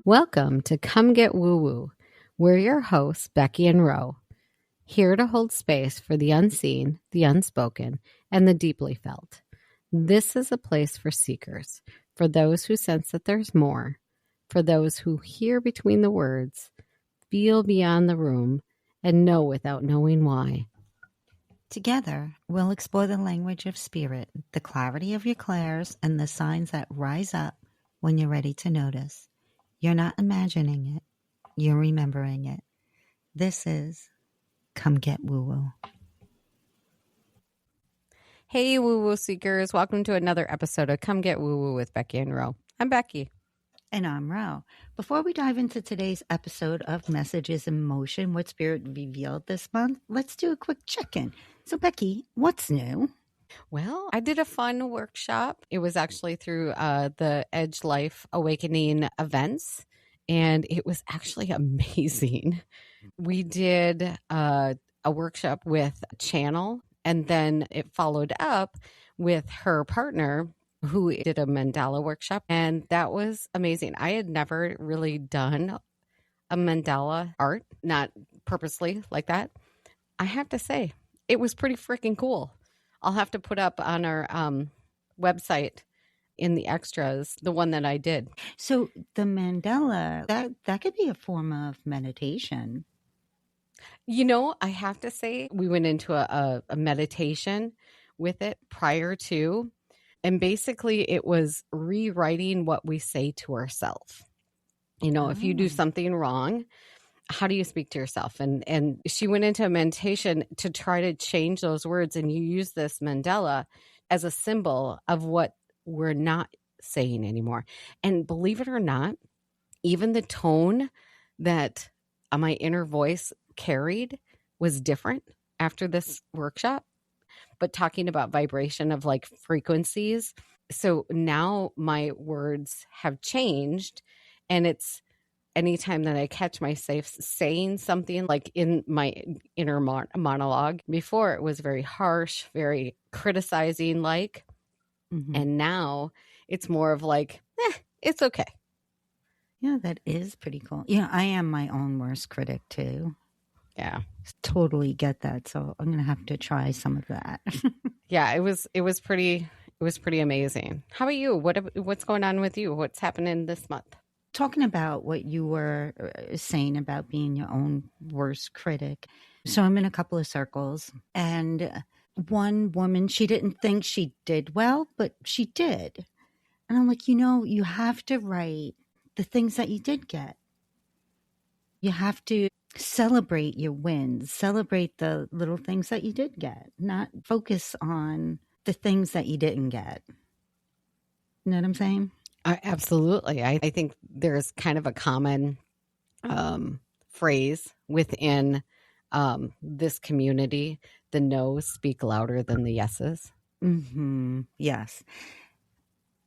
Welcome to Come Get Woo Woo. We're your hosts, Becky and Ro, here to hold space for the unseen, the unspoken, and the deeply felt. This is a place for seekers, for those who sense that there's more, for those who hear between the words, feel beyond the room, and know without knowing why. Together, we'll explore the language of spirit, the clarity of your clairs, and the signs that rise up when you're ready to notice. You're not imagining it. You're remembering it. This is Come Get Woo Woo. Hey, Woo Woo Seekers. Welcome to another episode of Come Get Woo Woo with Becky and Ro. I'm Becky. And I'm Ro. Before we dive into today's episode of Messages in Motion, what Spirit revealed this month, let's do a quick check-in. So, Becky, what's new? Well, I did a fun workshop. It was actually through the Edge Life Awakening events, and it was actually amazing. We did a workshop with Channel, and then it followed up with her partner who did a mandala workshop, and that was amazing. I had never really done a mandala art, not purposely like that. I have to say, it was pretty freaking cool. I'll have to put up on our website in the extras the one that I did. So the mandala, that could be a form of meditation. You know, I have to say, we went into a meditation with it prior to, and basically it was rewriting what we say to ourselves. You know, if you do something wrong, how do you speak to yourself? And she went into a meditation to try to change those words. And you use this mandala as a symbol of what we're not saying anymore. And believe it or not, even the tone that my inner voice carried was different after this workshop, but talking about vibration of like frequencies. So now my words have changed, and it's anytime that I catch myself saying something like in my inner monologue. Before, it was very harsh, very criticizing like, and now it's more of like, it's okay. Yeah, that is pretty cool. Yeah, I am my own worst critic too. Yeah. Totally get that. So I'm going to have to try some of that. Yeah, it was pretty amazing. How about you? What's going on with you? What's happening this month? Talking about what you were saying about being your own worst critic. So I'm in a couple of circles, and one woman, she didn't think she did well, but she did. And I'm like, you have to write the things that you did get. You have to celebrate your wins, celebrate the little things that you did get, not focus on the things that you didn't get. You know what I'm saying? Absolutely. I think there's kind of a common phrase within this community: the no's speak louder than the yeses. Mm-hmm. Yes.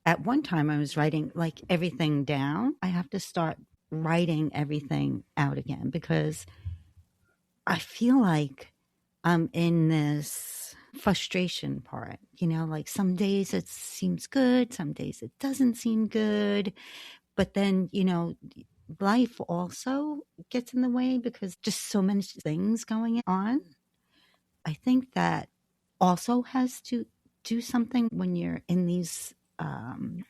At one time, I was writing like everything down. I have to start writing everything out again because I feel like I'm in this frustration part, like some days it seems good, some days it doesn't seem good. But then, life also gets in the way because just so many things going on. I think that also has to do something when you're in these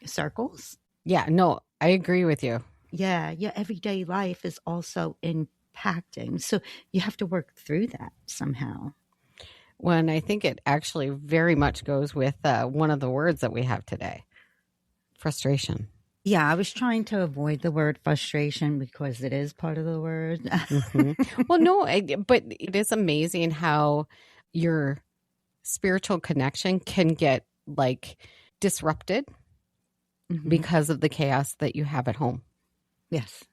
circles. Yeah, no, I agree with you. Yeah, your everyday life is also impacting. So you have to work through that somehow. Well, and I think it actually very much goes with one of the words that we have today: frustration. Yeah, I was trying to avoid the word frustration because it is part of the word. Mm-hmm. Well, no, but it is amazing how your spiritual connection can get like disrupted because of the chaos that you have at home. Yes.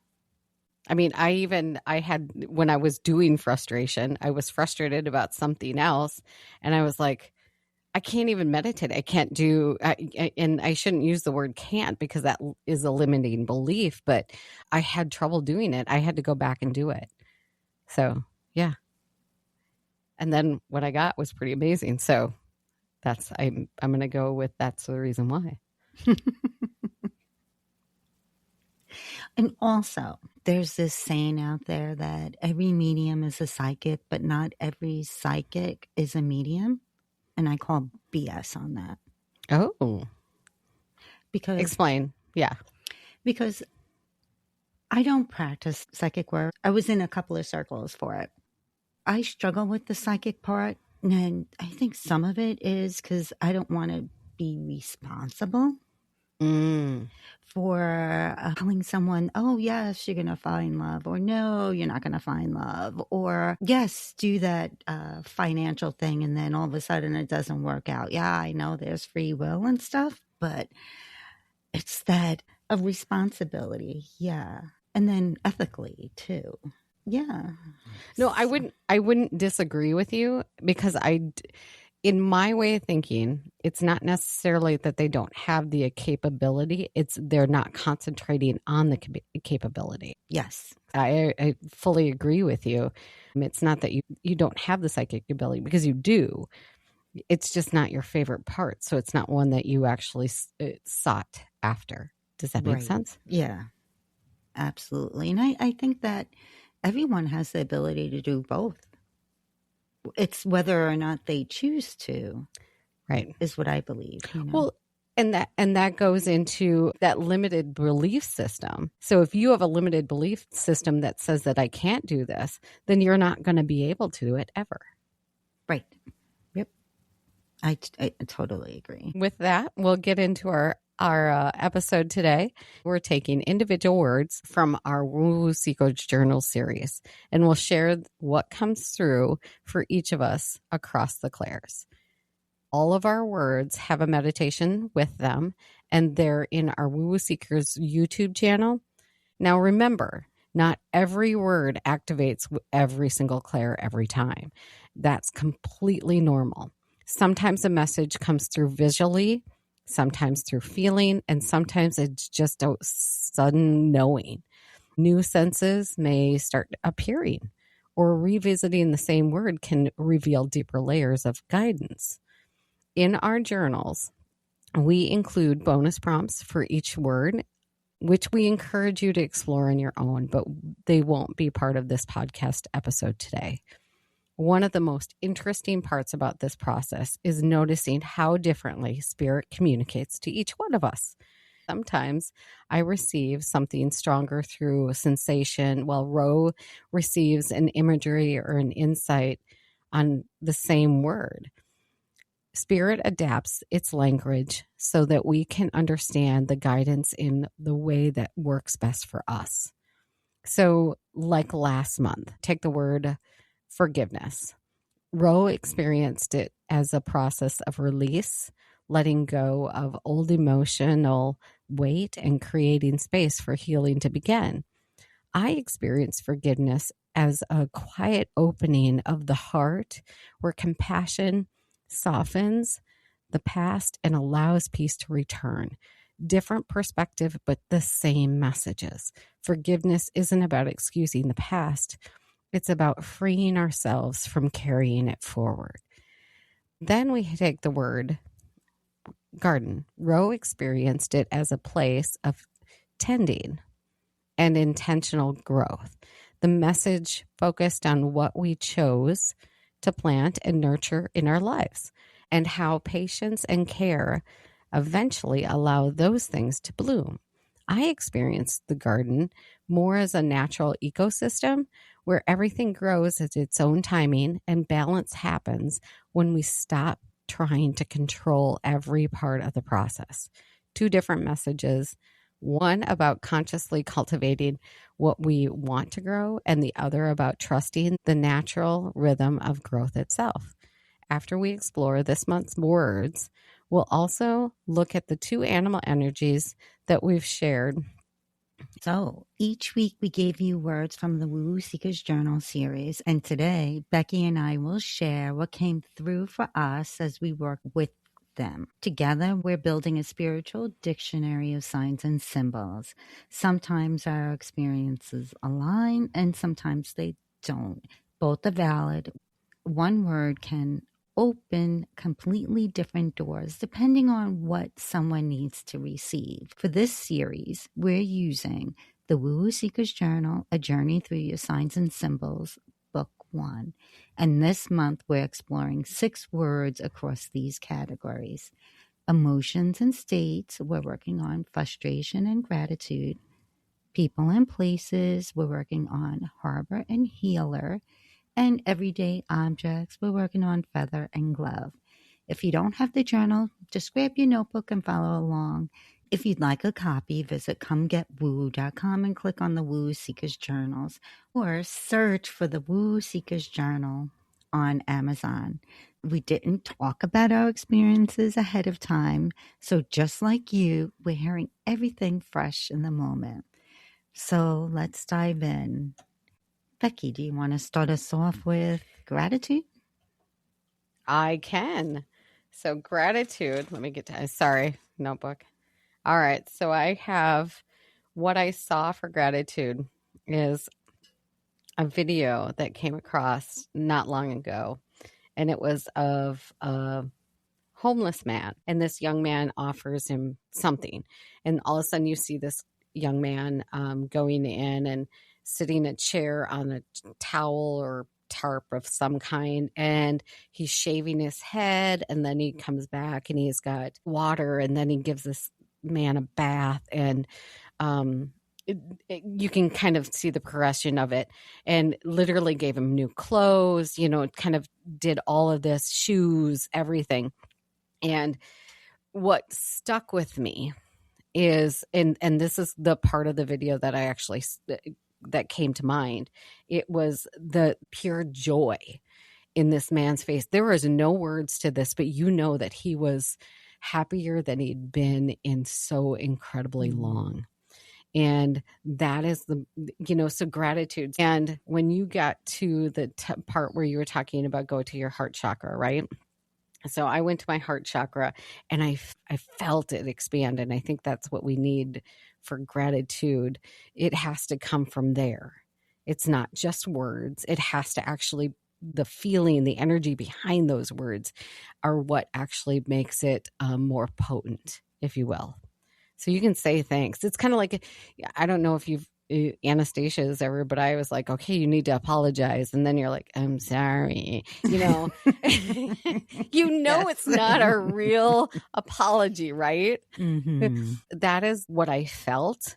I mean, I had, when I was doing frustration, I was frustrated about something else. And I was like, I can't even meditate. I can't do, and I shouldn't use the word can't because that is a limiting belief, but I had trouble doing it. I had to go back and do it. So, yeah. And then what I got was pretty amazing. So I'm going to go with that's the reason why. And also, there's this saying out there that every medium is a psychic, but not every psychic is a medium. And I call BS on that. Oh, Because explain. Yeah. because I don't practice psychic work. I was in a couple of circles for it. I struggle with the psychic part. And I think some of it is because I don't want to be responsible for telling someone, oh, yes, you're going to find love, or no, you're not going to find love, or yes, do that financial thing. And then all of a sudden it doesn't work out. Yeah, I know there's free will and stuff, but it's that of responsibility. Yeah. And then ethically too. Yeah. No, I wouldn't disagree with you because in my way of thinking, it's not necessarily that they don't have the capability. It's they're not concentrating on the capability. Yes. I fully agree with you. It's not that you don't have the psychic ability, because you do. It's just not your favorite part. So it's not one that you actually sought after. Does that make sense? Yeah, absolutely. And I think that everyone has the ability to do both. It's whether or not they choose to, right, is what I believe. Well, and that goes into that limited belief system. So if you have a limited belief system that says that I can't do this, then you're not going to be able to do it ever. Right. Yep. I totally agree. With that, we'll get into our episode today. We're taking individual words from our Woo Seekers Journal series, and we'll share what comes through for each of us across the clairs. All of our words have a meditation with them, and they're in our Woo Seekers YouTube channel. Now, remember, not every word activates every single clair every time. That's completely normal. Sometimes a message comes through visually, sometimes through feeling, and sometimes it's just a sudden knowing. New senses may start appearing, or revisiting the same word can reveal deeper layers of guidance. In our journals, we include bonus prompts for each word, which we encourage you to explore on your own, but they won't be part of this podcast episode today. One of the most interesting parts about this process is noticing how differently spirit communicates to each one of us. Sometimes I receive something stronger through a sensation, while Ro receives an imagery or an insight on the same word. Spirit adapts its language so that we can understand the guidance in the way that works best for us. So, like last month, take the word forgiveness. Ro experienced it as a process of release, letting go of old emotional weight and creating space for healing to begin. I experienced forgiveness as a quiet opening of the heart where compassion softens the past and allows peace to return. Different perspective, but the same messages. Forgiveness isn't about excusing the past. It's about freeing ourselves from carrying it forward. Then we take the word garden. Ro experienced it as a place of tending and intentional growth. The message focused on what we chose to plant and nurture in our lives, and how patience and care eventually allow those things to bloom. I experienced the garden more as a natural ecosystem where everything grows at its own timing, and balance happens when we stop trying to control every part of the process. Two different messages. One about consciously cultivating what we want to grow, and the other about trusting the natural rhythm of growth itself. After we explore this month's words, we'll also look at the two animal energies that we've shared. So each week we gave you words from the Woo Seekers Journal series. And today, Becky and I will share what came through for us as we work with them. Together, we're building a spiritual dictionary of signs and symbols. Sometimes our experiences align and sometimes they don't. Both are valid. One word can open completely different doors depending on what someone needs to receive. For this series, we're using The Woo Seeker's Journal, A Journey Through Your Signs and Symbols, Book 1. And this month we're exploring 6 words across these categories. Emotions and states, we're working on frustration and gratitude. People and places, we're working on harbor and healer. And everyday objects, we're working on feather and glove. If you don't have the journal, just grab your notebook and follow along. If you'd like a copy, visit comegetwoo.com and click on the Woo Seekers Journals, or search for the Woo Seekers Journal on Amazon. We didn't talk about our experiences ahead of time, so just like you, we're hearing everything fresh in the moment. So let's dive in. Becky, do you want to start us off with gratitude? I can. So gratitude. Let me get to, sorry, notebook. All right. So I have what I saw for gratitude is a video that came across not long ago. And it was of a homeless man. And this young man offers him something. And all of a sudden you see this young man going in and sitting a chair on a towel or tarp of some kind, and he's shaving his head, and then he comes back and he's got water, and then he gives this man a bath, and you can kind of see the progression of it, and literally gave him new clothes, kind of did all of this, shoes, everything. And what stuck with me is, and this is the part of the video that I actually that came to mind. It was the pure joy in this man's face. There was no words to this, but that he was happier than he'd been in so incredibly long. And that is so gratitude. And when you got to the part where you were talking about go to your heart chakra, right? So I went to my heart chakra and I felt it expand. And I think that's what we need for gratitude. It has to come from there. It's not just words. It has to actually, the feeling, the energy behind those words are what actually makes it more potent, if you will. So you can say thanks. It's kind of like, I don't know if you've, Anastasia is ever, but I was like, okay, you need to apologize. And then you're like, I'm sorry. Yes. It's not a real apology, right? Mm-hmm. That is what I felt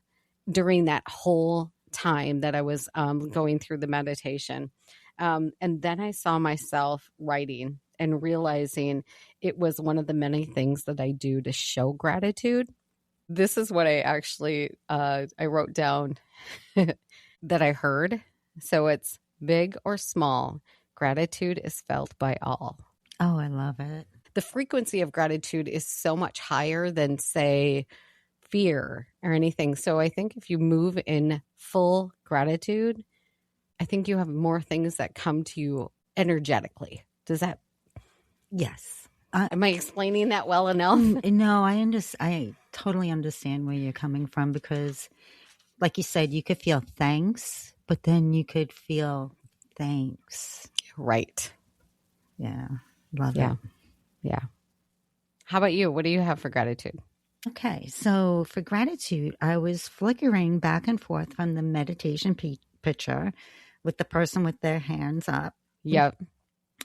during that whole time that I was going through the meditation. And then I saw myself writing and realizing it was one of the many things that I do to show gratitude. This is what I actually, I wrote down that I heard. So it's big or small, gratitude is felt by all. Oh, I love it. The frequency of gratitude is so much higher than, say, fear or anything. So I think if you move in full gratitude, I think you have more things that come to you energetically. Does that? Yes. Am I explaining that well enough? No, I totally understand where you're coming from, because like you said, you could feel thanks, but then you could feel thanks. Right. Yeah. Love it. Yeah. How about you? What do you have for gratitude? Okay. So for gratitude, I was flickering back and forth from the meditation picture with the person with their hands up. Yep.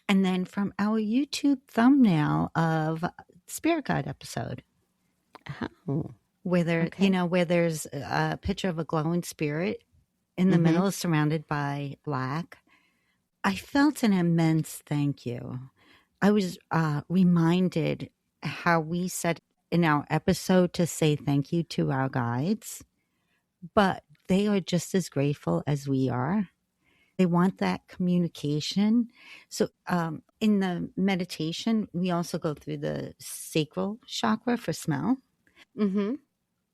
And then from our YouTube thumbnail of Spirit Guide episode. Oh. Where there, where there's a picture of a glowing spirit in the middle, surrounded by black. I felt an immense thank you. I was reminded how we said in our episode to say thank you to our guides, but they are just as grateful as we are. They want that communication. So in the meditation, we also go through the sacral chakra for smell. Mm-hmm.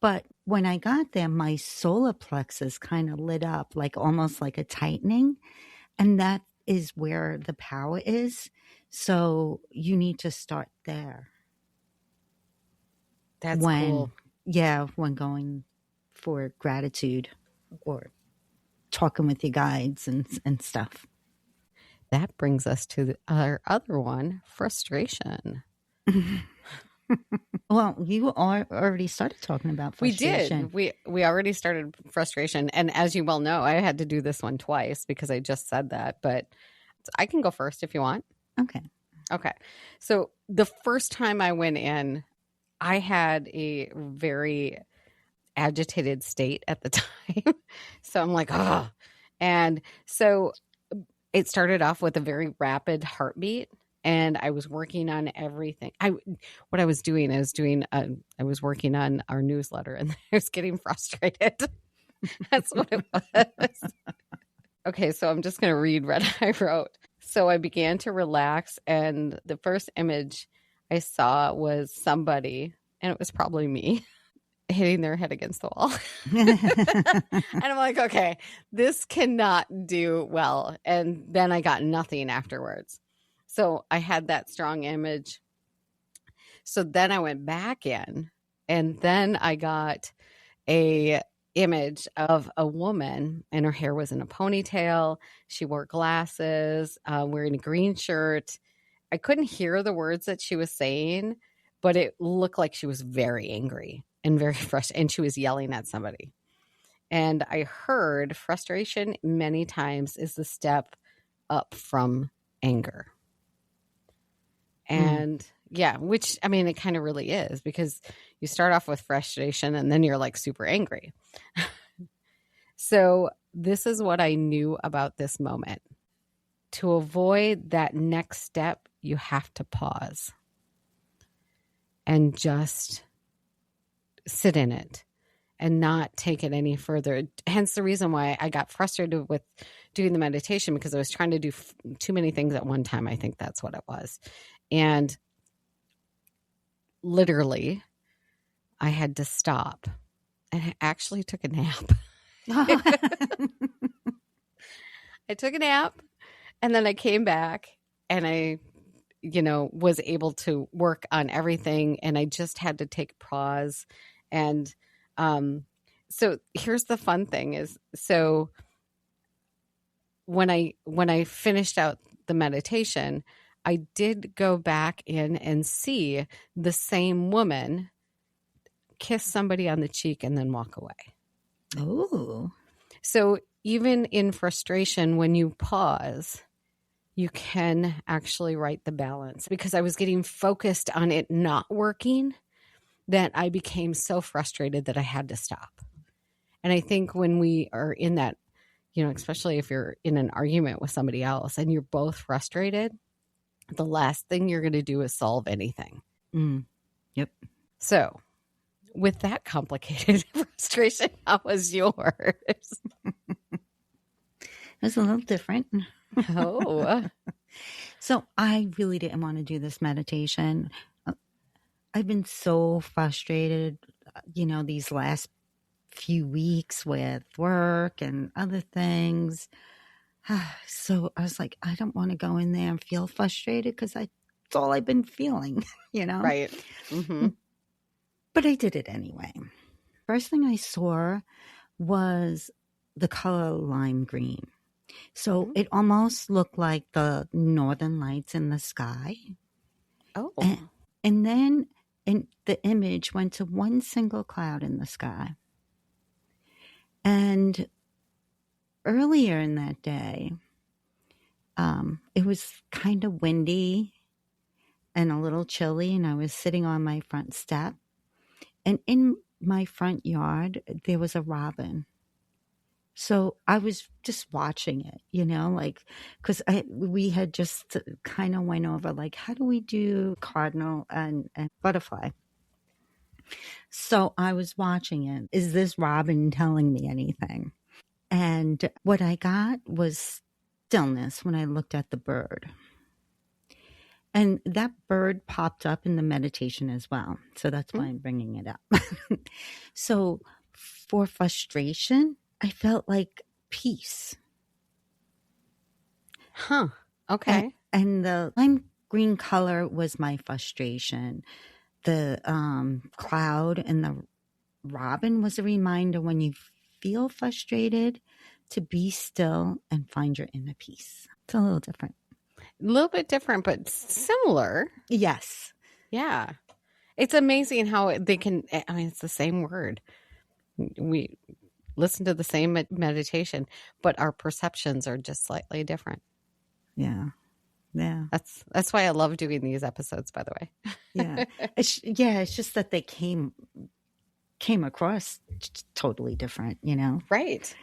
But when I got there, my solar plexus kind of lit up, like almost like a tightening. And that is where the power is. So you need to start there. That's cool. Yeah, when going for gratitude or talking with your guides and stuff. That brings us to our other one, frustration. Well, you already started talking about We frustration. did. We already started frustration. And as you well know, I had to do this one twice because I just said that. But I can go first if you want. Okay. Okay. So the first time I went in, I had a very agitated state at the time. So I'm like, oh. And so it started off with a very rapid heartbeat. And I was working on everything. What I was doing is I was working on our newsletter, and I was getting frustrated. That's what it was. Okay, so I'm just going to read what I wrote. So I began to relax, and the first image I saw was somebody, and it was probably me, hitting their head against the wall. And I'm like, okay, this cannot do well. And then I got nothing afterwards. So I had that strong image. So then I went back in, and then I got a image of a woman, and her hair was in a ponytail. She wore glasses, wearing a green shirt. I couldn't hear the words that she was saying, but it looked like she was very angry and very frustrated, and she was yelling at somebody. And I heard frustration many times is the step up from anger. And yeah, which, I mean, it kind of really is, because you start off with frustration and then you're like super angry. So this is what I knew about this moment. To avoid that next step, you have to pause and just sit in it and not take it any further. Hence the reason why I got frustrated with doing the meditation, because I was trying to do too many things at one time. I think that's what it was. And literally, I had to stop, and I actually took a nap. I took a nap, and then I came back, and I, was able to work on everything, and I just had to take pause. And so here's the fun thing is, so when I finished out the meditation, I did go back in and see the same woman kiss somebody on the cheek and then walk away. Oh. So even in frustration, when you pause, you can actually right the balance, because I was getting focused on it not working that I became so frustrated that I had to stop. And I think when we are in that, especially if you're in an argument with somebody else and you're both frustrated, the last thing you're going to do is solve anything. Yep. So with that complicated frustration, how was yours? It's a little different. Oh. So I really didn't want to do this meditation. I've been so frustrated, these last few weeks with work and other things. So I was like, I don't want to go in there and feel frustrated, because that's all I've been feeling, Right. Mm-hmm. But I did it anyway. First thing I saw was the color lime green. So it almost looked like the northern lights in the sky. Oh. And then the image went to one single cloud in the sky. And earlier in that day, it was kind of windy and a little chilly, and I was sitting on my front step. And in my front yard, there was a robin. So I was just watching it, because we had just kind of went over, like, how do we do cardinal and butterfly? So I was watching it. Is this robin telling me anything? And what I got was stillness when I looked at the bird. And that bird popped up in the meditation as well. So that's why I'm bringing it up. So for frustration, I felt like peace. Huh. Okay. And the lime green color was my frustration. The cloud and the robin was a reminder, when you feel frustrated, to be still and find your inner peace. It's a little different. A little bit different, but similar. Yes. Yeah. It's amazing how they can, I mean, it's the same word. We listen to the same meditation, but our perceptions are just slightly different. Yeah. Yeah. That's why I love doing these episodes, by the way. Yeah. It's just that they came across totally different, you know? Right.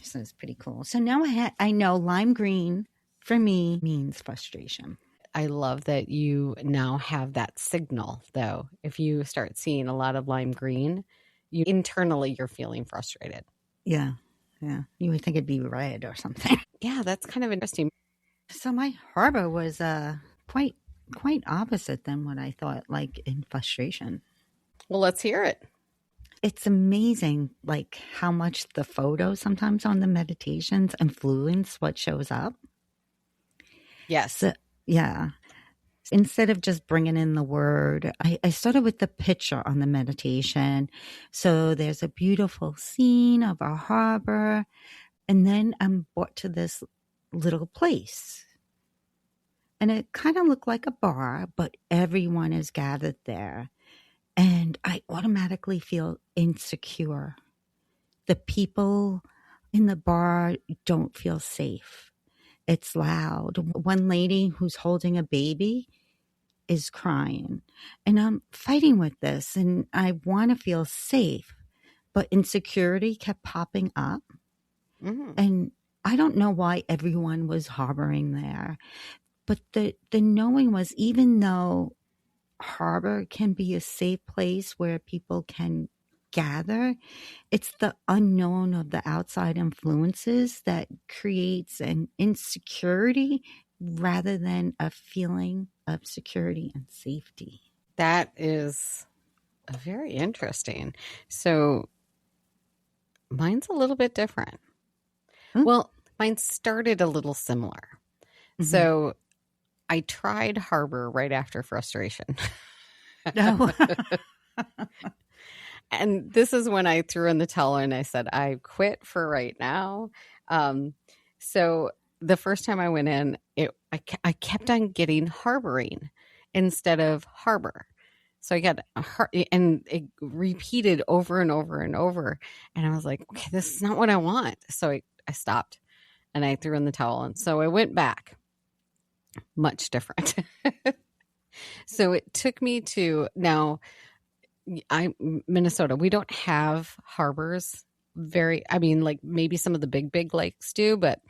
So it's pretty cool. So now I know lime green for me means frustration. I love that you now have that signal, though. If you start seeing a lot of lime green, internally you're feeling frustrated. Yeah. Yeah. You would think it'd be red or something. Yeah, that's kind of interesting. So my harbor was quite opposite than what I thought, like in frustration. Well, let's hear it. It's amazing, like how much the photos sometimes on the meditations influence what shows up. Yes. So, yeah. Instead of just bringing in the word, I started with the picture on the meditation. So there's a beautiful scene of a harbor. And then I'm brought to this little place. And it kind of looked like a bar, but everyone is gathered there. And I automatically feel insecure. The people in the bar don't feel safe. It's loud. One lady who's holding a baby is crying. And I'm fighting with this, and I want to feel safe. But insecurity kept popping up. Mm-hmm. And I don't know why everyone was harboring there. But the knowing was, even though harbor can be a safe place where people can gather, it's the unknown of the outside influences that creates an insecurity rather than a feeling of security and safety. That is very interesting. So mine's a little bit different. Well, mine started a little similar. Mm-hmm. So I tried harbor right after frustration. No. And this is when I threw in the towel and I said, I quit for right now. So the first time I went in, I kept on getting harboring instead of harbor. So I got, and it repeated over and over and over. And I was like, okay, this is not what I want. So I stopped and I threw in the towel. And so I went back. Much different. So it took me to, now Minnesota, we don't have harbors like maybe some of the big lakes do, but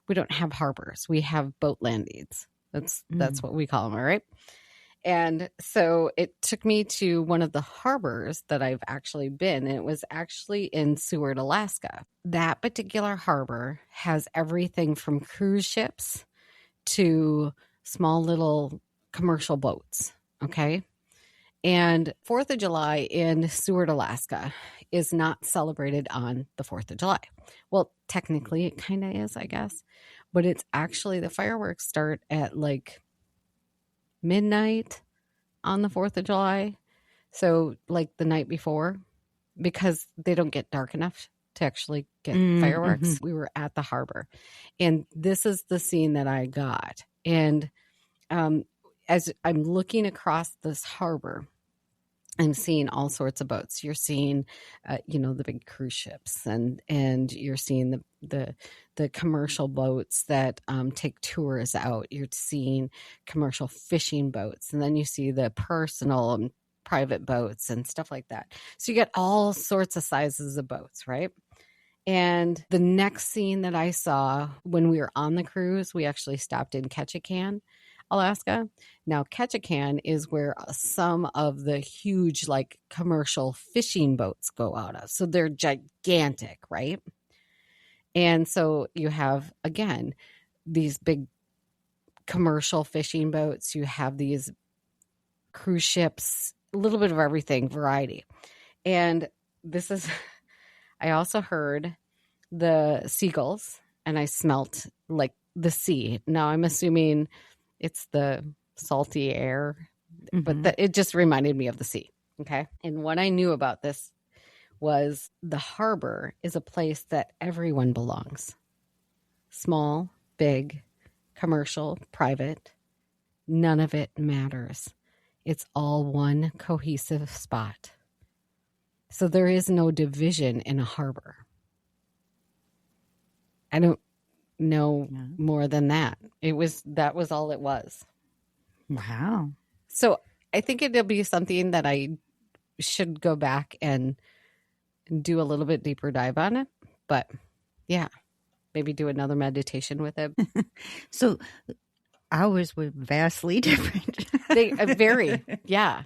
we don't have harbors. We have boat landings. That's what we call them, all right? And so it took me to one of the harbors that I've actually been, and it was actually in Seward, Alaska. That particular harbor has everything from cruise ships to small little commercial boats, okay? And 4th of July in Seward, Alaska is not celebrated on the 4th of July. Well, technically it kind of is, I guess. But it's actually, the fireworks start at like midnight on the 4th of July. So like the night before, because they don't get dark enough to actually get fireworks. Mm-hmm. We were at the harbor. And this is the scene that I got. And as I'm looking across this harbor, I'm seeing all sorts of boats. You're seeing, the big cruise ships, and you're seeing the commercial boats that take tours out. You're seeing commercial fishing boats, and then you see the personal and private boats and stuff like that. So you get all sorts of sizes of boats, right? And the next scene that I saw when we were on the cruise, we actually stopped in Ketchikan, Alaska. Now, Ketchikan is where some of the huge, like, commercial fishing boats go out of. So they're gigantic, right? And so you have, again, these big commercial fishing boats. You have these cruise ships, a little bit of everything, variety. And this is, I also heard the seagulls, and I smelt like the sea. Now, I'm assuming it's the salty air, but it just reminded me of the sea. Okay. And what I knew about this was the harbor is a place that everyone belongs. Small, big, commercial, private, none of it matters. It's all one cohesive spot. So there is no division in a harbor. I don't know more than that. That was all it was. Wow. So I think it'll be something that I should go back and do a little bit deeper dive on it. But yeah, maybe do another meditation with it. So ours were vastly different. They vary. Yeah.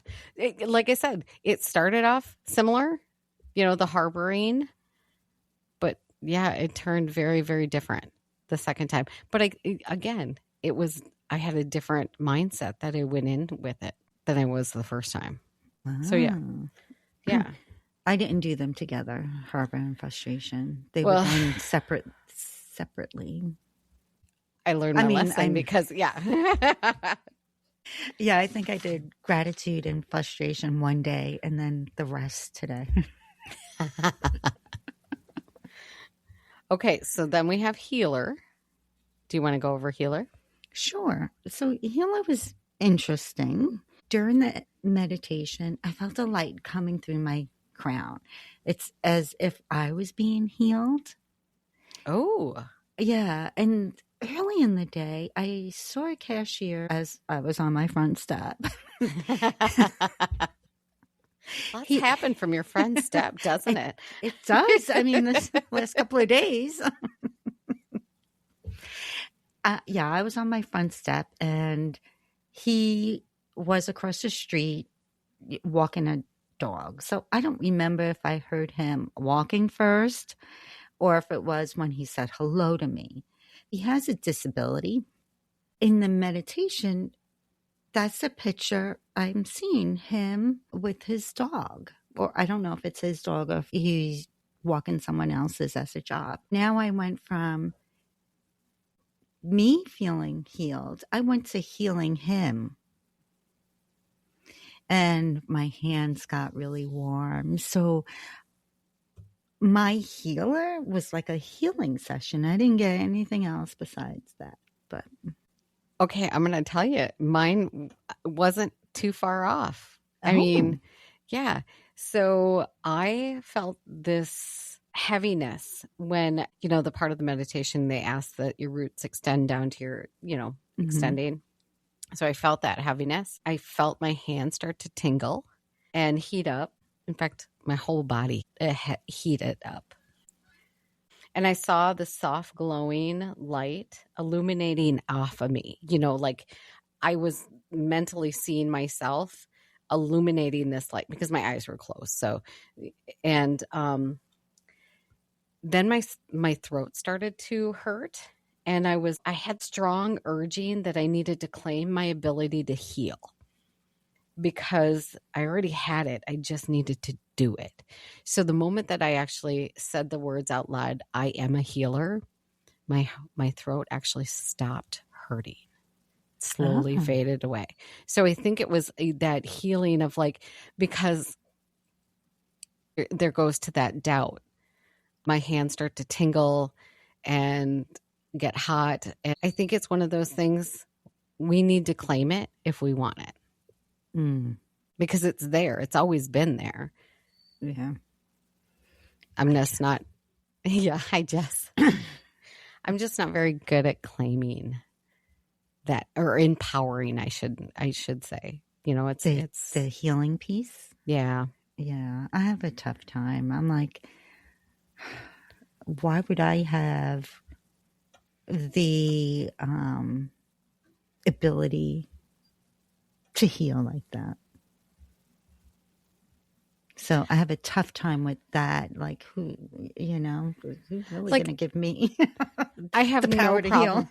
Like I said, it started off similar, the harboring. But yeah, it turned very, very different the second time. But I had a different mindset that I went in with it than I was the first time. So yeah. I didn't do them together, harbor and frustration. They were done separately. I learned my lesson because, yeah, I think I did gratitude and frustration one day and then the rest today. Okay, so then we have healer. Do you want to go over healer? Sure. So healer was interesting. During the meditation, I felt a light coming through my crown. It's as if I was being healed. Oh. Yeah. And early in the day, I saw a cashier as I was on my front step. Lots happened from your front step, doesn't it? It does. I mean, this last couple of days. I was on my front step and he was across the street walking a dog. So I don't remember if I heard him walking first or if it was when he said hello to me. He has a disability. In the meditation, that's a picture I'm seeing him with his dog. Or I don't know if it's his dog or if he's walking someone else's as a job. Now I went from me feeling healed, I went to healing him. And my hands got really warm. So my healer was like a healing session. I didn't get anything else besides that. But okay, I'm going to tell you, mine wasn't too far off. I mean, yeah. So I felt this heaviness when, the part of the meditation, they ask that your roots extend down to your, extending. So I felt that heaviness. I felt my hands start to tingle and heat up. In fact, my whole body heated up. And I saw the soft glowing light illuminating off of me. Like I was mentally seeing myself illuminating this light because my eyes were closed. So, and then my throat started to hurt. And I had strong urging that I needed to claim my ability to heal because I already had it. I just needed to do it. So the moment that I actually said the words out loud, I am a healer, my throat actually stopped hurting. It slowly faded away. So I think it was that healing of because there goes to that doubt. My hands start to tingle and get hot. And I think it's one of those things we need to claim it if we want it. Because it's there. It's always been there. Yeah. I'm just not, hi Jess. I'm just not very good at claiming that or empowering, I should say. It's the healing piece. Yeah. Yeah. I have a tough time. I'm like, why would I have the ability to heal like that? So I have a tough time with that. Like, who's really going to give me I have the power to heal?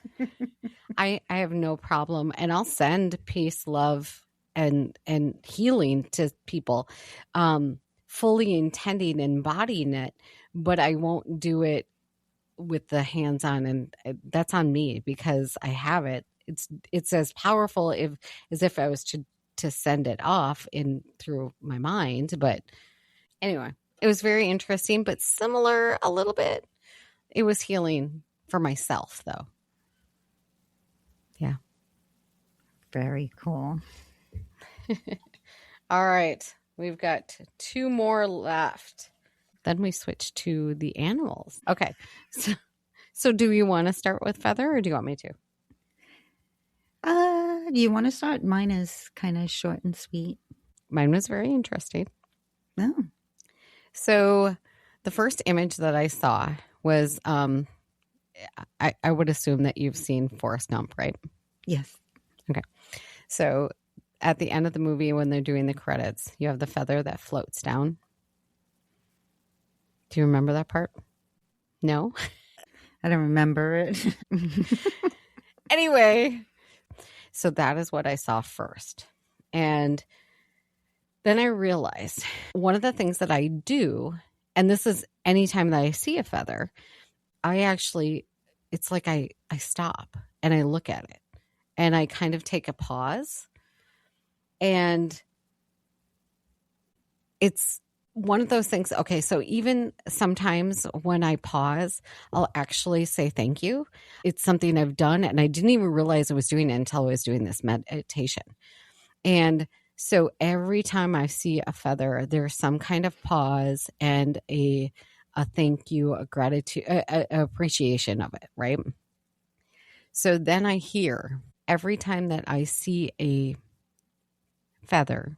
I have no problem. And I'll send peace, love, and healing to people, fully intending and embodying it, but I won't do it with the hands-on, and that's on me because I have it. It's as powerful as if I was to send it off through my mind. But anyway, it was very interesting, but similar a little bit. It was healing for myself, though. Yeah. Very cool. All right. We've got 2 more left. Then we switch to the animals. Okay. So do you want to start with feather or do you want me to? Do you want to start? Mine is kind of short and sweet. Mine was very interesting. Oh. So the first image that I saw was, I would assume that you've seen Forrest Gump, right? Yes. Okay. So at the end of the movie, when they're doing the credits, you have the feather that floats down. Do you remember that part? No? I don't remember it. Anyway, so that is what I saw first. And then I realized one of the things that I do, and this is anytime that I see a feather, I actually, it's like I stop and I look at it and I kind of take a pause. And it's one of those things. Okay, so even sometimes when I pause, I'll actually say thank you. It's something I've done, and I didn't even realize I was doing it until I was doing this meditation. And so every time I see a feather, there's some kind of pause and a thank you, a gratitude, a appreciation of it, right? So then I hear every time that I see a feather,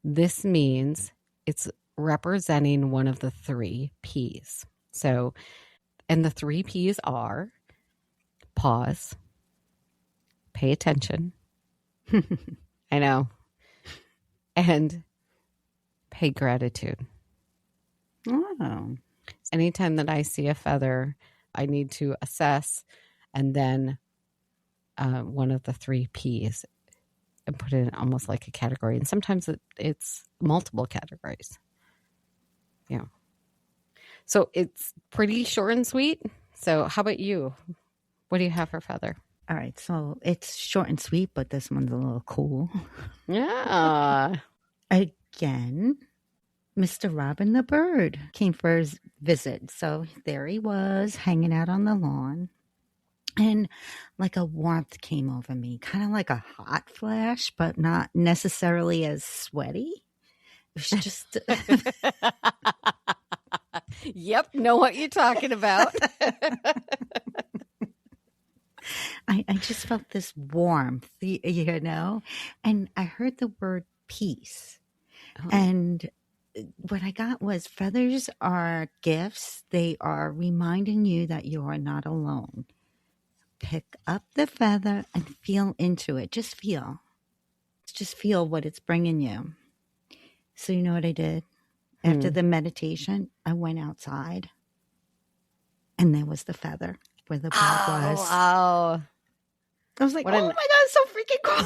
this means it's representing one of the 3 P's. So, and the 3 P's are pause, pay attention. I know. And pay gratitude. Oh. Anytime that I see a feather, I need to assess and then one of the 3 P's and put it in almost like a category. And sometimes it's multiple categories. Yeah. So it's pretty short and sweet. So how about you? What do you have for feather? All right. So it's short and sweet, but this one's a little cool. Yeah. Again, Mr. Robin the bird came for his visit. So there he was hanging out on the lawn. And like a warmth came over me, kind of like a hot flash, but not necessarily as sweaty. It was just... Yep, know what you're talking about. I just felt this warmth, you know, and I heard the word peace. Oh. And what I got was feathers are gifts. They are reminding you that you are not alone. Pick up the feather and feel into it. Just feel what it's bringing you. So you know what I did? After the meditation, I went outside and there was the feather where the bird was. Oh. I was like, oh my God, it's so freaking cool.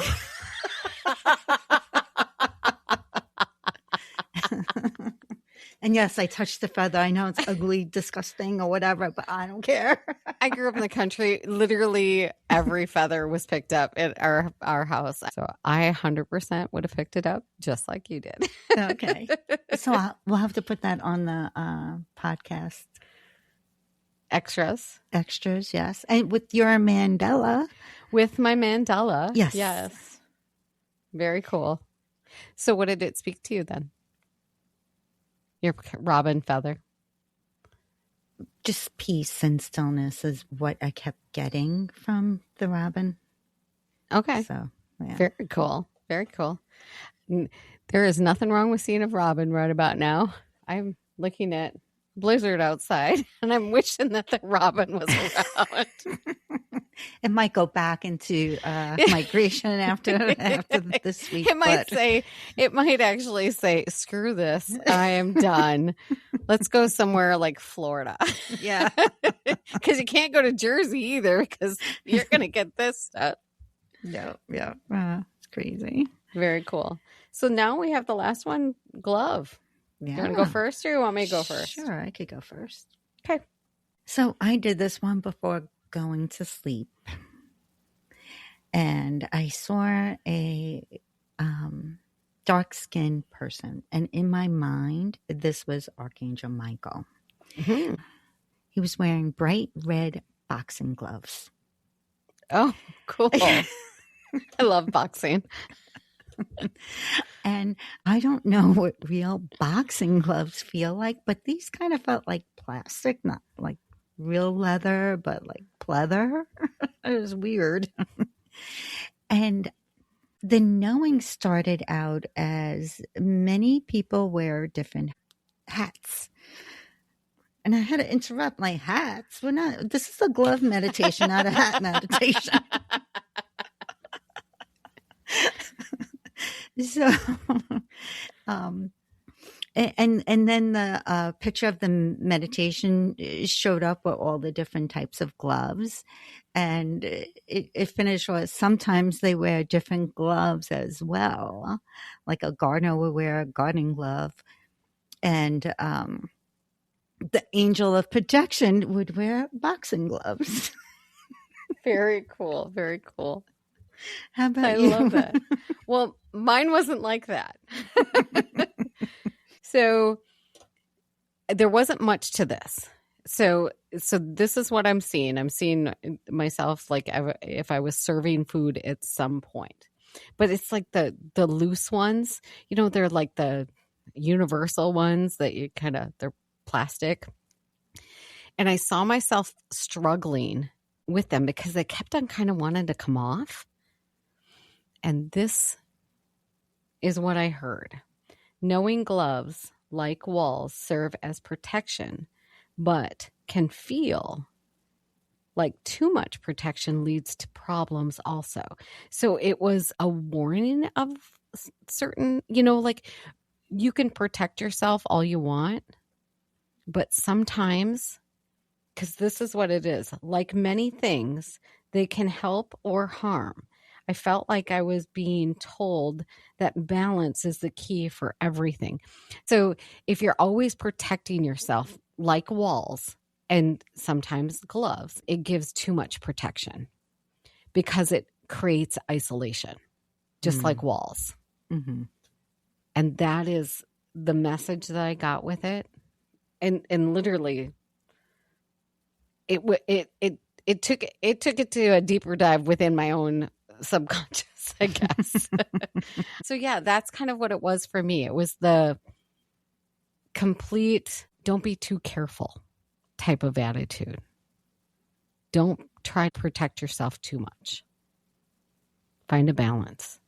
And yes, I touched the feather. I know it's ugly, disgusting or whatever, but I don't care. I grew up in the country. Literally every feather was picked up at our house. So I 100% would have picked it up just like you did. Okay. So we'll have to put that on the podcast. Extras, yes. And with your mandala. With my mandala. Yes. Yes. Very cool. So what did it speak to you then? Your robin feather? Just peace and stillness is what I kept getting from the robin. Okay. So, yeah. Very cool. Very cool. There is nothing wrong with seeing a robin right about now. I'm looking at blizzard outside and I'm wishing that the robin was around. It might go back into migration after this week. It might actually say, screw this. I am done. Let's go somewhere like Florida. Yeah. Because you can't go to Jersey either because you're going to get this stuff. Yeah. It's crazy. Very cool. So now we have the last one, glove. Yeah. You want to go first or you want me to go first? Sure, I could go first. Okay. So I did this one before going to sleep. And I saw a dark-skinned person. And in my mind, this was Archangel Michael. Mm-hmm. He was wearing bright red boxing gloves. Oh, cool. I love boxing. And I don't know what real boxing gloves feel like, but these kind of felt like plastic, not like real leather, but like pleather. It was weird. And the knowing started out as many people wear different hats. And I had to interrupt my hats. This is a glove meditation, not a hat meditation. So, um, and then the picture of the meditation showed up with all the different types of gloves. And it finished with sometimes they wear different gloves as well. Like a gardener would wear a gardening glove. And the angel of protection would wear boxing gloves. Very cool. Very cool. How about I you? love that. Well, mine wasn't like that. So there wasn't much to this. So this is what I'm seeing. I'm seeing myself like if I was serving food at some point. But it's like the loose ones, they're like the universal ones that they're plastic. And I saw myself struggling with them because they kept on kind of wanting to come off. And this is what I heard. Knowing gloves, like walls, serve as protection, but can feel like too much protection leads to problems also. So it was a warning of certain, like you can protect yourself all you want, but sometimes, because this is what it is, like many things, they can help or harm. I felt like I was being told that balance is the key for everything. So if you're always protecting yourself like walls and sometimes gloves, it gives too much protection because it creates isolation, just like walls. Mm-hmm. And that is the message that I got with it. And literally it took it to a deeper dive within my own subconscious, I guess. So yeah, that's kind of what it was for me. It was the complete don't be too careful type of attitude. Don't try to protect yourself too much. Find a balance.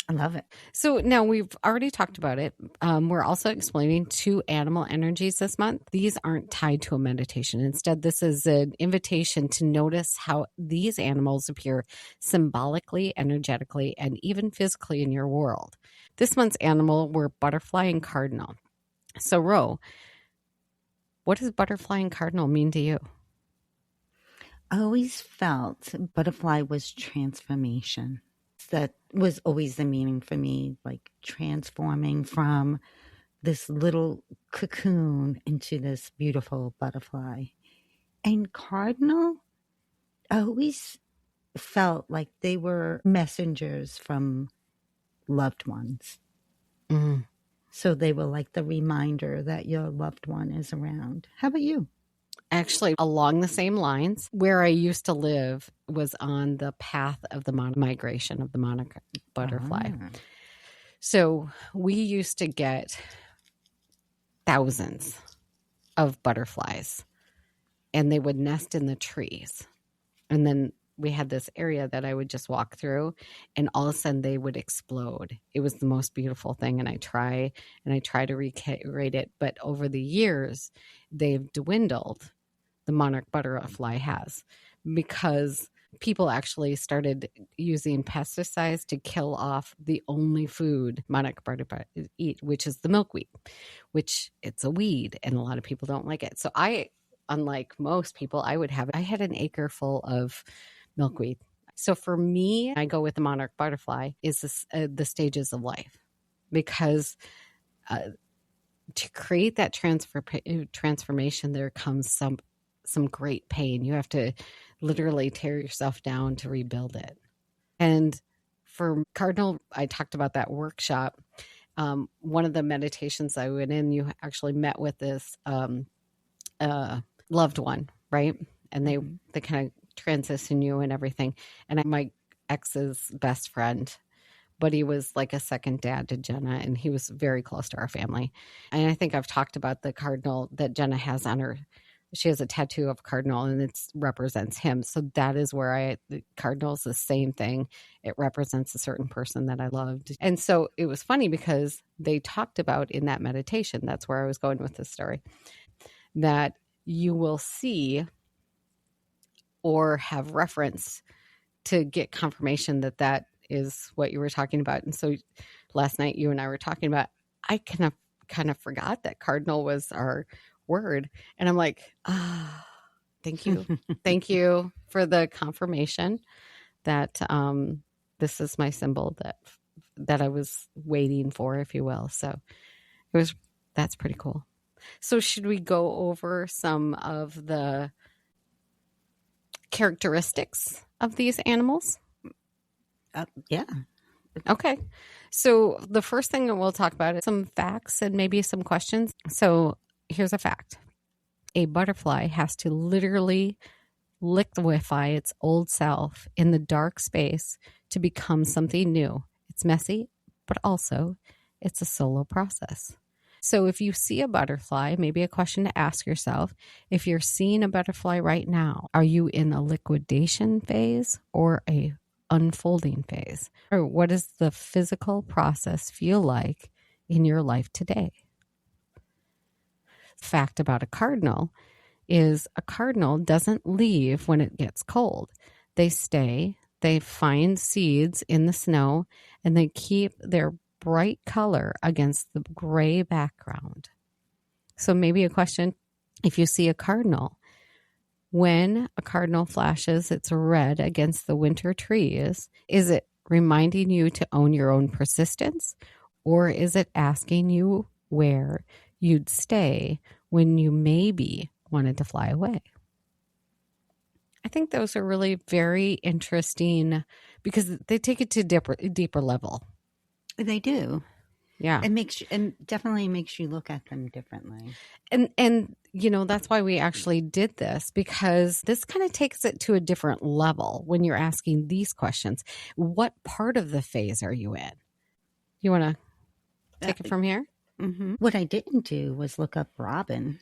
I love it. So now we've already talked about it. We're also explaining 2 animal energies this month. These aren't tied to a meditation. Instead, this is an invitation to notice how these animals appear symbolically, energetically, and even physically in your world. This month's animal were butterfly and cardinal. So, Ro, what does butterfly and cardinal mean to you? I always felt butterfly was transformation. That was always the meaning for me, like transforming from this little cocoon into this beautiful butterfly. And cardinal, I always felt like they were messengers from loved ones. Mm. So they were like the reminder that your loved one is around. How about you? Actually, along the same lines, where I used to live was on the path of the migration of the monarch butterfly. Ah. So we used to get thousands of butterflies, and they would nest in the trees. And then we had this area that I would just walk through, and all of a sudden they would explode. It was the most beautiful thing. And I try to recreate it. But over the years, they've dwindled. The monarch butterfly has, because people actually started using pesticides to kill off the only food monarch butterflies eat, which is the milkweed, which it's a weed and a lot of people don't like it. So unlike most people, I had an acre full of milkweed. So for me, I go with the monarch butterfly is the stages of life, because to create that transformation, there comes some great pain. You have to literally tear yourself down to rebuild it. And for Cardinal, I talked about that workshop. One of the meditations I went in, you actually met with this loved one, right? And they kind of transition you and everything. And my ex's best friend. but he was like a second dad to Jenna, and he was very close to our family. And I think I've talked about the cardinal that Jenna has on her. She has a tattoo of cardinal, and it represents him. So that is where the cardinal is the same thing. It represents a certain person that I loved. And so it was funny because they talked about in that meditation, that's where I was going with this story, that you will see or have reference to get confirmation that that is what you were talking about. And so last night you and I were talking about, I kind of forgot that cardinal was our word. And I'm like, thank you. Thank you for the confirmation that this is my symbol that I was waiting for, if you will. So that's pretty cool. So should we go over some of the characteristics of these animals? Yeah. Okay. So the first thing that we'll talk about is some facts and maybe some questions. So here's a fact. A butterfly has to literally liquefy its old self in the dark space to become something new. It's messy, but also it's a solo process. So if you see a butterfly, maybe a question to ask yourself, if you're seeing a butterfly right now, are you in a liquidation phase or a unfolding phase? Or what does the physical process feel like in your life today? Fact about a cardinal is a cardinal doesn't leave when it gets cold. They stay, they find seeds in the snow, and they keep their bright color against the gray background. So maybe a question, if you see a cardinal, when a cardinal flashes its red against the winter trees, is it reminding you to own your own persistence, or is it asking you where you'd stay when you maybe wanted to fly away? I think those are really very interesting because they take it to a deeper level. They do. Yeah. It definitely makes you look at them differently. And you know, that's why we actually did this, because this kind of takes it to a different level when you're asking these questions. What part of the phase are you in? You want to take it from here? Mm-hmm. What I didn't do was look up Robin.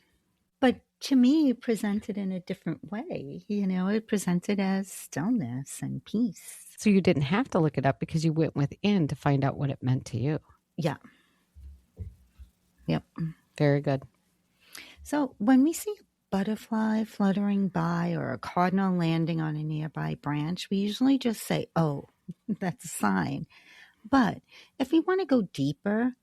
But to me, it presented in a different way. You know, it presented as stillness and peace. So you didn't have to look it up because you went within to find out what it meant to you. Yeah. Yep. Very good. So when we see a butterfly fluttering by or a cardinal landing on a nearby branch, we usually just say, oh, that's a sign. But if we want to go deeper,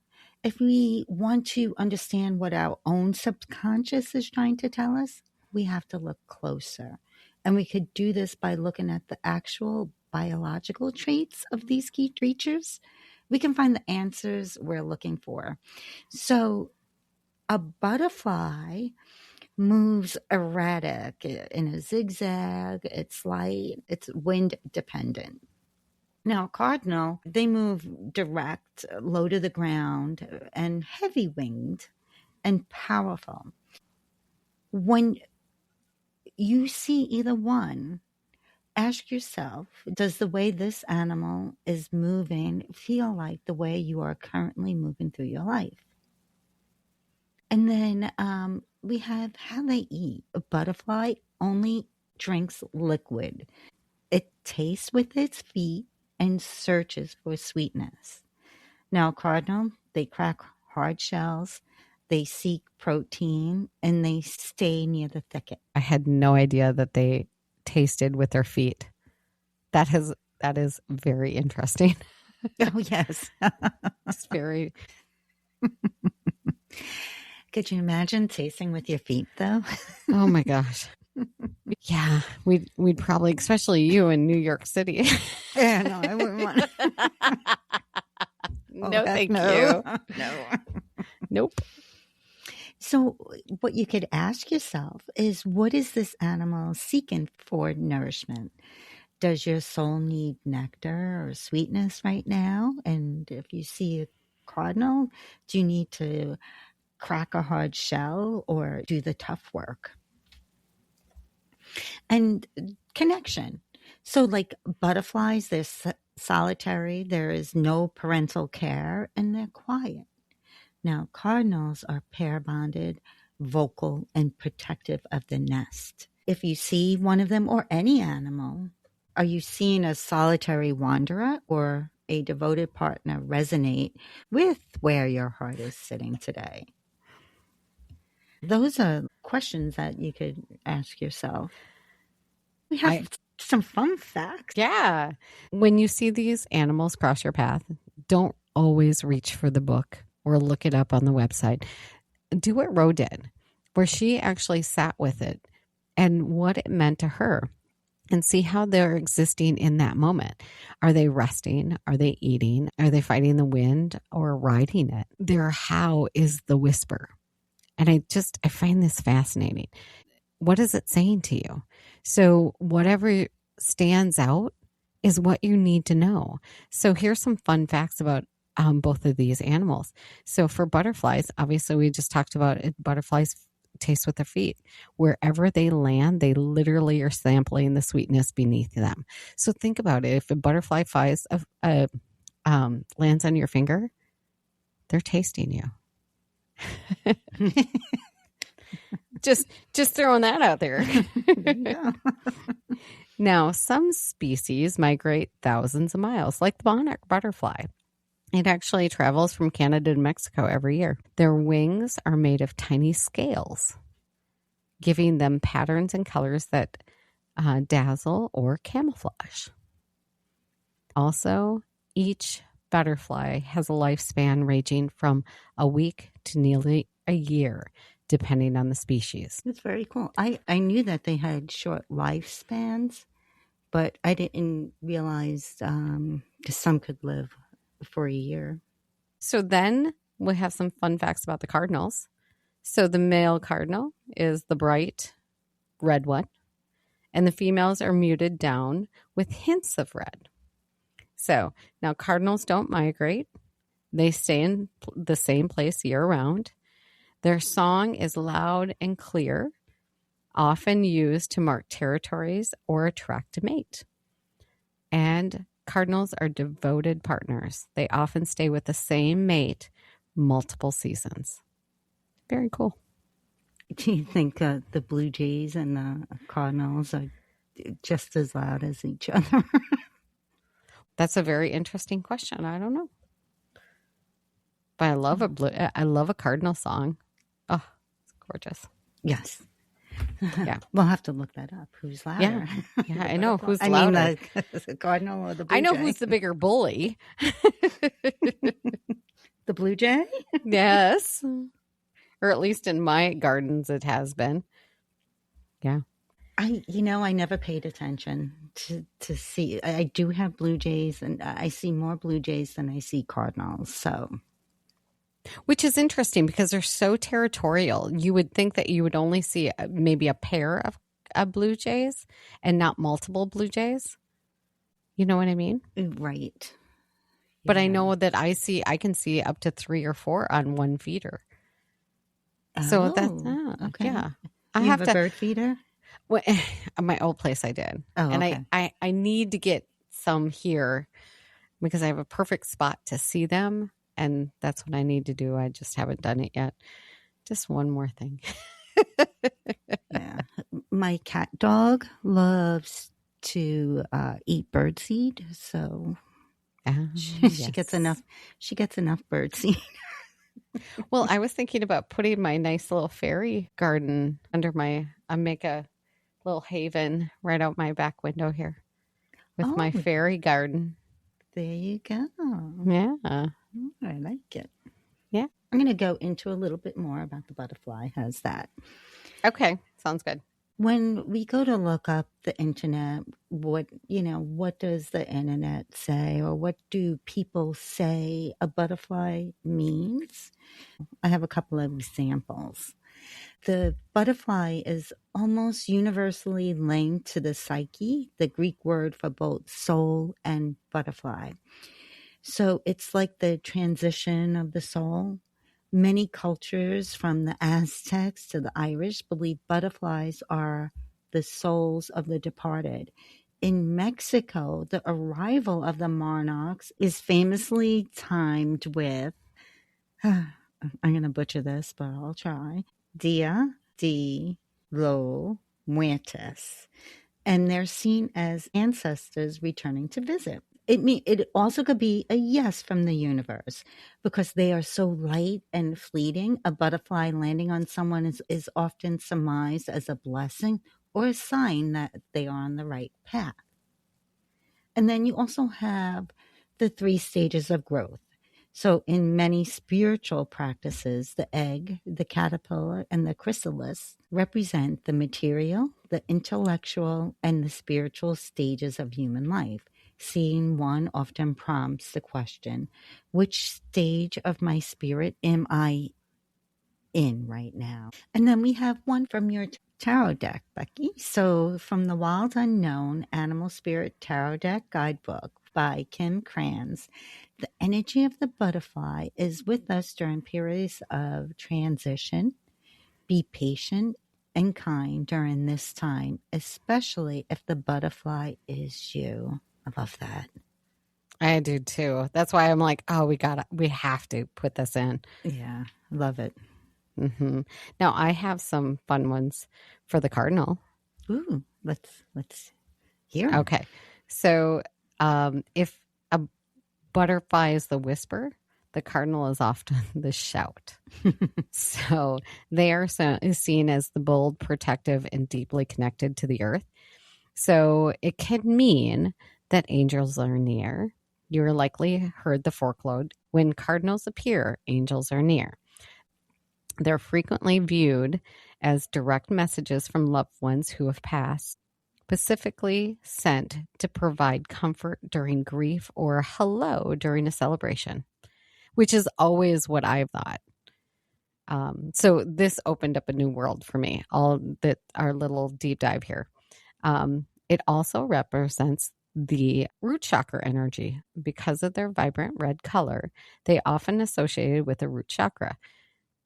if we want to understand what our own subconscious is trying to tell us, we have to look closer. And we could do this by looking at the actual biological traits of these key creatures. We can find the answers we're looking for. So a butterfly moves erratic in a zigzag. It's light. It's wind dependent. Now, cardinal, they move direct, low to the ground, and heavy-winged and powerful. When you see either one, ask yourself, does the way this animal is moving feel like the way you are currently moving through your life? And then we have how they eat. A butterfly only drinks liquid. It tastes with its feet and searches for sweetness. Now, cardinal, they crack hard shells, they seek protein, and they stay near the thicket. I had no idea that they tasted with their feet. That is very interesting. Oh, yes. It's very... Could you imagine tasting with your feet, though? Oh, my gosh. Yeah, we'd probably, especially you in New York City. Yeah, no, I wouldn't want to. No, thank no. you. No. Nope. So what you could ask yourself is, what is this animal seeking for nourishment? Does your soul need nectar or sweetness right now? And if you see a cardinal, do you need to crack a hard shell or do the tough work? And connection. So, like butterflies, they're solitary, there is no parental care, and they're quiet. Now, cardinals are pair bonded, vocal, and protective of the nest. If you see one of them or any animal, are you seeing a solitary wanderer or a devoted partner resonate with where your heart is sitting today? Those are questions that you could ask yourself. We have some fun facts. Yeah. When you see these animals cross your path, don't always reach for the book or look it up on the website. Do what Ro did, where she actually sat with it and what it meant to her and see how they're existing in that moment. Are they resting? Are they eating? Are they fighting the wind or riding it? Their how is the whisper. And I find this fascinating. What is it saying to you? So whatever stands out is what you need to know. So here's some fun facts about both of these animals. So for butterflies, obviously we just talked about it, butterflies taste with their feet. Wherever they land, they literally are sampling the sweetness beneath them. So think about it. If a butterfly flies, lands on your finger, they're tasting you. Just throwing that out there. There you go. Now, some species migrate thousands of miles, like the monarch butterfly. It actually travels from Canada to Mexico every year. Their wings are made of tiny scales, giving them patterns and colors that dazzle or camouflage. Also, each butterfly has a lifespan ranging from a week to nearly a year, depending on the species. That's very cool. I knew that they had short lifespans, but I didn't realize because some could live for a year. So then we have some fun facts about the cardinals. So the male cardinal is the bright red one, and the females are muted down with hints of red. So now cardinals don't migrate. They stay in the same place year round. Their song is loud and clear, often used to mark territories or attract a mate. And cardinals are devoted partners. They often stay with the same mate multiple seasons. Very cool. Do you think the Blue Jays and the Cardinals are just as loud as each other? That's a very interesting question. I don't know. But I love a cardinal song. Oh, it's gorgeous. Yes. Yeah. We'll have to look that up. Who's louder? Yeah, I know. Who's louder? I mean, the Cardinal or the Blue Jay? I know who's the bigger bully. The Blue Jay? Yes. Or at least in my gardens it has been. Yeah. I never paid attention to see. I do have Blue Jays, and I see more Blue Jays than I see Cardinals. So, which is interesting because they're so territorial. You would think that you would only see maybe a pair of Blue Jays and not multiple Blue Jays. You know what I mean? Right. But yeah. I know that I can see up to 3 or 4 on one feeder. So that's okay. Yeah. I have a bird feeder. Well, at my old place I did. Oh, and okay. I need to get some here because I have a perfect spot to see them. And that's what I need to do. I just haven't done it yet. Just one more thing. Yeah. My cat dog loves to eat birdseed. So she gets enough. She gets enough birdseed. Well, I was thinking about putting my nice little fairy garden under I make a little haven right out my back window here with my fairy garden. There you go. Yeah. I like it. Yeah. I'm going to go into a little bit more about the butterfly. How's that? Okay. Sounds good. When we go to look up the internet, what does the internet say, or what do people say a butterfly means? I have a couple of examples. The butterfly is almost universally linked to the psyche, the Greek word for both soul and butterfly. So it's like the transition of the soul. Many cultures, from the Aztecs to the Irish, believe butterflies are the souls of the departed. In Mexico, the arrival of the monarchs is famously timed with, I'm going to butcher this, but I'll try, Dia de los Muertos. And they're seen as ancestors returning to visit. It also could be a yes from the universe because they are so light and fleeting. A butterfly landing on someone is often surmised as a blessing or a sign that they are on the right path. And then you also have the 3 stages of growth. So in many spiritual practices, the egg, the caterpillar, and the chrysalis represent the material, the intellectual, and the spiritual stages of human life. Seeing one often prompts the question, which stage of my spirit am I in right now? And then we have one from your tarot deck, Becky. So from the Wild Unknown Animal Spirit Tarot Deck Guidebook by Kim Kranz, the energy of the butterfly is with us during periods of transition. Be patient and kind during this time, especially if the butterfly is you. I love that. I do too. That's why I'm like, oh, we have to put this in. Yeah, love it. Mm-hmm. Now I have some fun ones for the cardinal. Ooh, let's hear 'em. Okay. So if a butterfly is the whisper, the cardinal is often the shout. So they are seen as the bold, protective, and deeply connected to the earth. So it can mean that angels are near. You're likely heard the folklore. When cardinals appear, angels are near. They're frequently viewed as direct messages from loved ones who have passed, specifically sent to provide comfort during grief or hello during a celebration, which is always what I've thought. So this opened up a new world for me, all that our little deep dive here. It also represents the root chakra energy. Because of their vibrant red color, they often associated with the root chakra.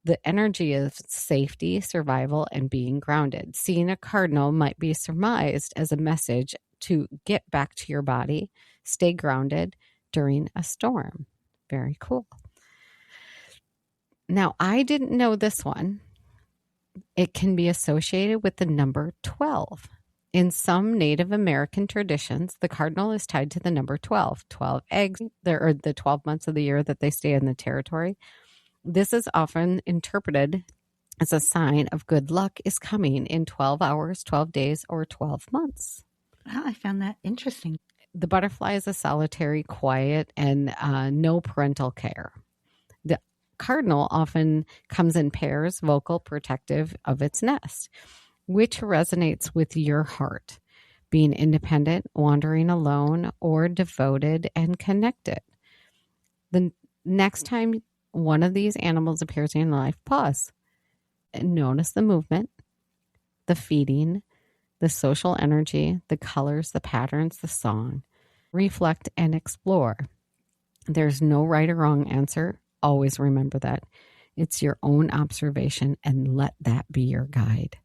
The energy of safety, survival, and being grounded. Seeing a cardinal might be surmised as a message to get back to your body, stay grounded during a storm. Very cool. Now, I didn't know this one. It can be associated with the number 12. In some Native American traditions, the cardinal is tied to the number 12. 12 eggs, there are the 12 months of the year that they stay in the territory. This is often interpreted as a sign of good luck is coming in 12 hours, 12 days, or 12 months. Wow, I found that interesting. The butterfly is a solitary, quiet, and no parental care. The cardinal often comes in pairs, vocal, protective of its nest, which resonates with your heart, being independent, wandering alone, or devoted and connected. The next time one of these animals appears in your life, pause and notice the movement, the feeding, the social energy, the colors, the patterns, the song. Reflect and explore. There's no right or wrong answer. Always remember that. It's your own observation, and let that be your guide.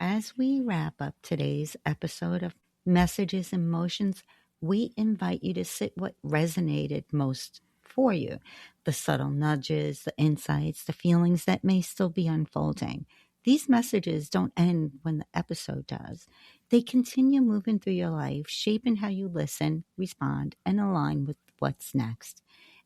As we wrap up today's episode of Messages and Motions, we invite you to sit what resonated most for you. The subtle nudges, the insights, the feelings that may still be unfolding. These messages don't end when the episode does. They continue moving through your life, shaping how you listen, respond, and align with what's next.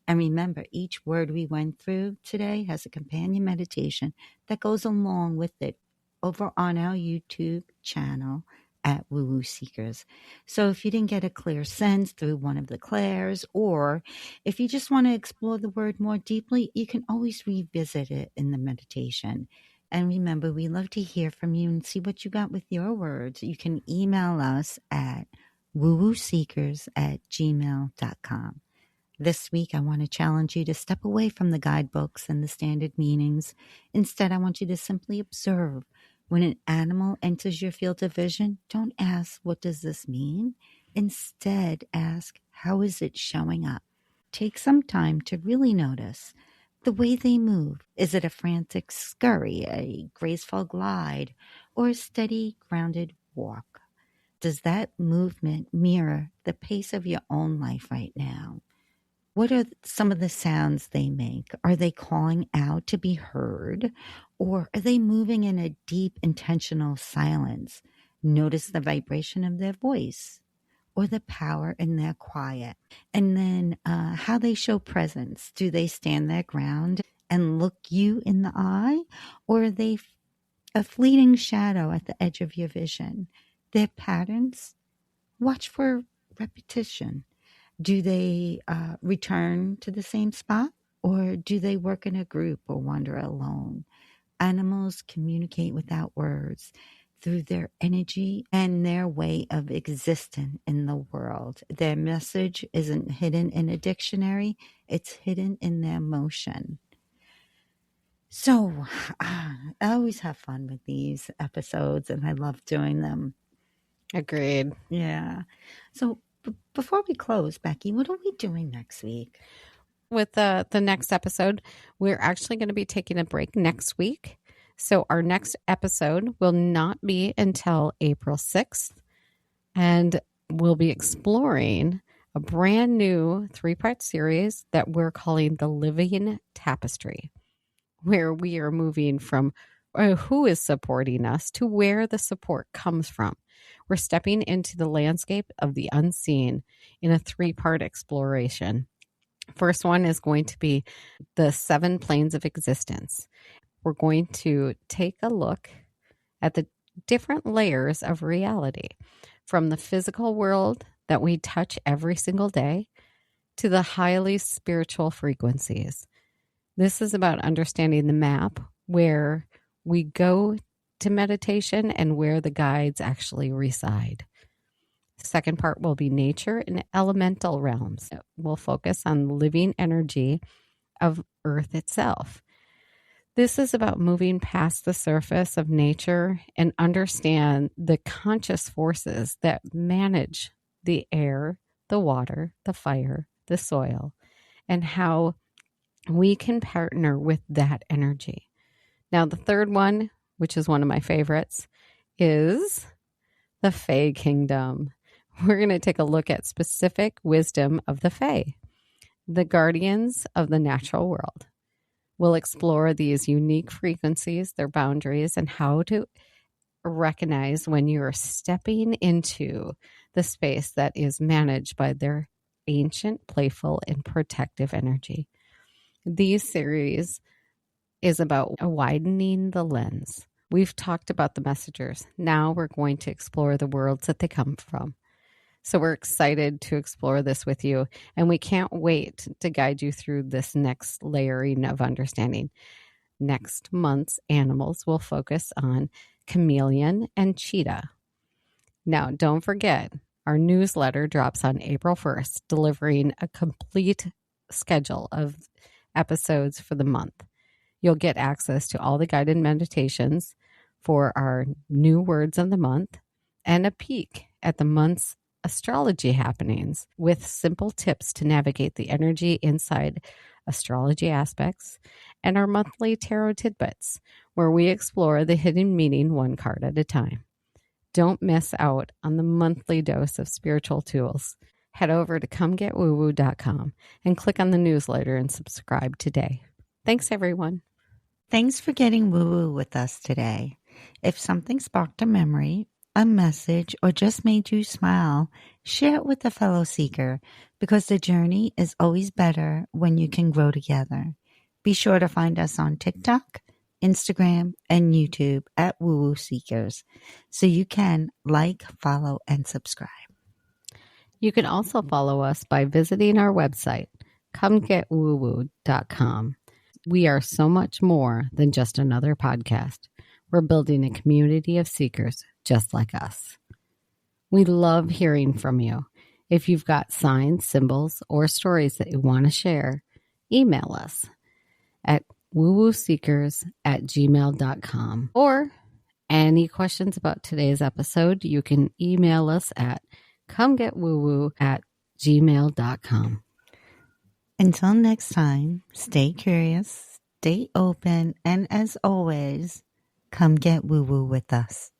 And remember, each word we went through today has a companion meditation that goes along with it over on our YouTube channel at Woo Woo Seekers. So if you didn't get a clear sense through one of the clairs, or if you just want to explore the word more deeply, you can always revisit it in the meditation. And remember, we love to hear from you and see what you got with your words. You can email us at woowooseekers@gmail.com. This week, I want to challenge you to step away from the guidebooks and the standard meanings. Instead, I want you to simply observe. When an animal enters your field of vision, don't ask, what does this mean? Instead, ask, how is it showing up? Take some time to really notice the way they move. Is it a frantic scurry, a graceful glide, or a steady, grounded walk? Does that movement mirror the pace of your own life right now? What are some of the sounds they make? Are they calling out to be heard, or are they moving in a deep, intentional silence? Notice the vibration of their voice or the power in their quiet. And then how they show presence. Do they stand their ground and look you in the eye, or are they a fleeting shadow at the edge of your vision? Their patterns, watch for repetition. Do they return to the same spot, or do they work in a group or wander alone? Animals communicate without words through their energy and their way of existing in the world. Their message isn't hidden in a dictionary, it's hidden in their motion. So I always have fun with these episodes, and I love doing them. Agreed. Yeah. So before we close, Becky, what are we doing next week? With the next episode, we're actually going to be taking a break next week. So our next episode will not be until April 6th. And we'll be exploring a brand new 3-part series that we're calling The Living Tapestry, where we are moving from who is supporting us to where the support comes from. We're stepping into the landscape of the unseen in a 3-part exploration. First one is going to be the 7 planes of existence. We're going to take a look at the different layers of reality, from the physical world that we touch every single day to the highly spiritual frequencies. This is about understanding the map where we go to meditation and where the guides actually reside. The second part will be nature and elemental realms. We'll focus on living energy of Earth itself. This is about moving past the surface of nature and understand the conscious forces that manage the air, the water, the fire, the soil, and how we can partner with that energy. Now, the third one, which is one of my favorites, is the Fae Kingdom. We're going to take a look at specific wisdom of the Fae, the guardians of the natural world. We'll explore these unique frequencies, their boundaries, and how to recognize when you're stepping into the space that is managed by their ancient, playful, and protective energy. These series is about widening the lens. We've talked about the messengers. Now we're going to explore the worlds that they come from. So we're excited to explore this with you, and we can't wait to guide you through this next layering of understanding. Next month's animals will focus on chameleon and cheetah. Now, don't forget, our newsletter drops on April 1st, delivering a complete schedule of episodes for the month. You'll get access to all the guided meditations for our new words of the month and a peek at the month's astrology happenings with simple tips to navigate the energy inside astrology aspects, and our monthly tarot tidbits, where we explore the hidden meaning one card at a time. Don't miss out on the monthly dose of spiritual tools. Head over to comegetwoowoo.com and click on the newsletter and subscribe today. Thanks, everyone. Thanks for getting woo-woo with us today. If something sparked a memory, a message, or just made you smile, share it with a fellow seeker, because the journey is always better when you can grow together. Be sure to find us on TikTok, Instagram, and YouTube at Woo Woo Seekers, so you can like, follow, and subscribe. You can also follow us by visiting our website, comegetwoowoo.com. We are so much more than just another podcast. We're building a community of seekers just like us. We love hearing from you. If you've got signs, symbols, or stories that you want to share, email us at woowooseekers@gmail.com. Or any questions about today's episode, you can email us at comegetwoowoo@gmail.com. Until next time, stay curious, stay open, and as always, come get woo-woo with us.